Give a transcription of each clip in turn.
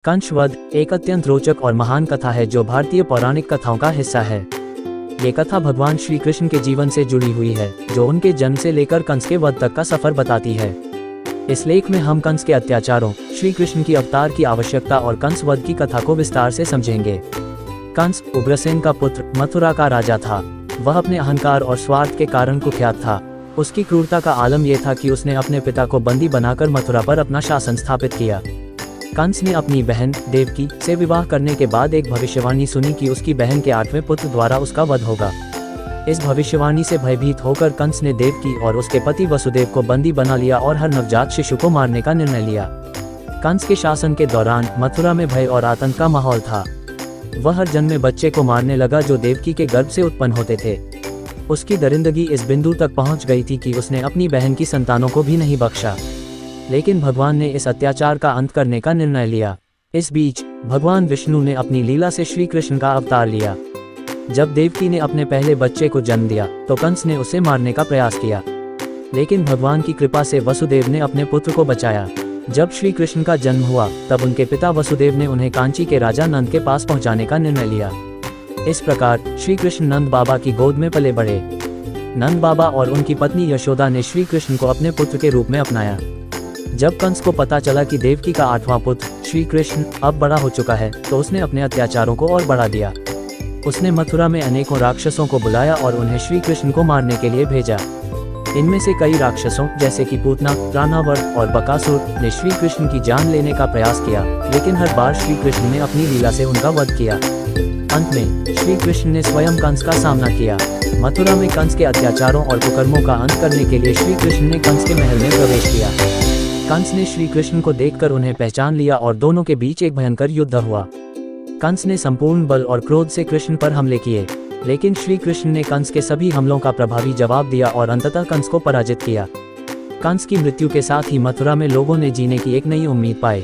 कंस वध एक अत्यंत रोचक और महान कथा है जो भारतीय पौराणिक कथाओं का हिस्सा है। ये कथा भगवान श्री कृष्ण के जीवन से जुड़ी हुई है, जो उनके जन्म से लेकर कंस के वध तक का सफर बताती है। इस लेख में हम कंस के अत्याचारों, श्री कृष्ण की अवतार की आवश्यकता और कंस वध की कथा को विस्तार से समझेंगे। कंस उग्रसेन का पुत्र, मथुरा का राजा था। वह अपने अहंकार और स्वार्थ के कारण कुख्यात था। उसकी क्रूरता का आलम यह था कि उसने अपने पिता को बंदी बनाकर मथुरा पर अपना शासन स्थापित किया। कंस ने अपनी बहन देवकी से विवाह करने के बाद एक भविष्यवाणी सुनी कि उसकी बहन के 8वें पुत्र द्वारा उसका वध होगा। इस भविष्यवाणी से भयभीत होकर कंस ने देवकी और उसके पति वसुदेव को बंदी बना लिया और हर नवजात शिशु को मारने का निर्णय लिया। कंस के शासन के दौरान मथुरा में भय और आतंक का माहौल था। वह हर जन्मे बच्चे को मारने लगा जो देवकी के गर्भ से उत्पन्न होते थे। उसकी दरिंदगी इस बिंदु तक पहुंच गई थी कि उसने अपनी बहन की संतानों को भी नहीं बख्शा। लेकिन भगवान ने इस अत्याचार का अंत करने का निर्णय लिया। इस बीच भगवान विष्णु ने अपनी लीला से श्री कृष्ण का अवतार लिया। जब देवकी ने अपने पहले बच्चे को जन्म दिया तो कंस ने उसे मारने का प्रयास किया, लेकिन भगवान की कृपा से वसुदेव ने अपने पुत्र को बचाया। जब श्री कृष्ण का जन्म हुआ तब उनके पिता वसुदेव ने उन्हें कांची के राजा नंद के पास पहुंचाने का निर्णय लिया। इस प्रकार श्री कृष्ण नंद बाबा की गोद में पले बढ़े। नंद बाबा और उनकी पत्नी यशोदा ने श्री कृष्ण को अपने पुत्र के रूप में अपनाया। जब कंस को पता चला कि देवकी का 8वां पुत्र श्री कृष्ण अब बड़ा हो चुका है तो उसने अपने अत्याचारों को और बढ़ा दिया। उसने मथुरा में अनेकों राक्षसों को बुलाया और उन्हें श्री कृष्ण को मारने के लिए भेजा। इनमें से कई राक्षसों जैसे कि पूतना, रानावर और बकासुर ने श्री कृष्ण की जान लेने का प्रयास किया, लेकिन हर बार श्री कृष्ण ने अपनी लीला से उनका वध किया। अंत में श्री कृष्ण ने स्वयं कंस का सामना किया। मथुरा में कंस के अत्याचारों और कुकर्मों का अंत करने के लिए श्री कृष्ण ने कंस के महल में प्रवेश किया। कंस ने श्री कृष्ण को देखकर उन्हें पहचान लिया और दोनों के बीच एक भयंकर युद्ध हुआ। कंस ने संपूर्ण बल और क्रोध से कृष्ण पर हमले किए, लेकिन श्री कृष्ण ने कंस के सभी हमलों का प्रभावी जवाब दिया और अंततः कंस को पराजित किया। कंस की मृत्यु के साथ ही मथुरा में लोगों ने जीने की एक नई उम्मीद पाई।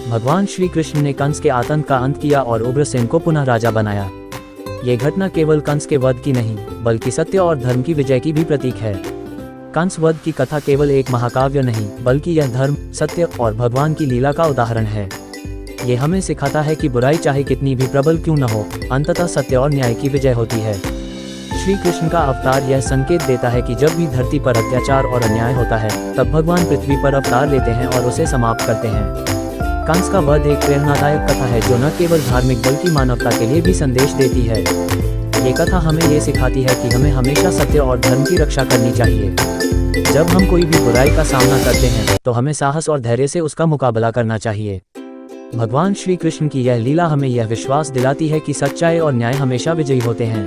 भगवान श्री कृष्ण ने कंस के आतंक का अंत किया और उग्रसेन को पुनः राजा बनाया। ये घटना केवल कंस के वध की नहीं, बल्कि सत्य और धर्म की विजय की भी प्रतीक है। कंस वध की कथा केवल एक महाकाव्य नहीं, बल्कि यह धर्म, सत्य और भगवान की लीला का उदाहरण है। ये हमें सिखाता है कि बुराई चाहे कितनी भी प्रबल क्यों न हो, अंततः सत्य और न्याय की विजय होती है। श्री कृष्ण का अवतार यह संकेत देता है कि जब भी धरती पर अत्याचार और अन्याय होता है तब भगवान पृथ्वी पर अवतार लेते हैं और उसे समाप्त करते हैं। कंस का वध एक प्रेरणादायक कथा है जो न केवल धार्मिक बल्कि मानवता के लिए भी संदेश देती है। ये कथा हमें ये सिखाती है कि हमें हमेशा सत्य और धर्म की रक्षा करनी चाहिए। जब हम कोई भी बुराई का सामना करते हैं तो हमें साहस और धैर्य से उसका मुकाबला करना चाहिए। भगवान श्री कृष्ण की यह लीला हमें यह विश्वास दिलाती है कि सच्चाई और न्याय हमेशा विजयी होते हैं।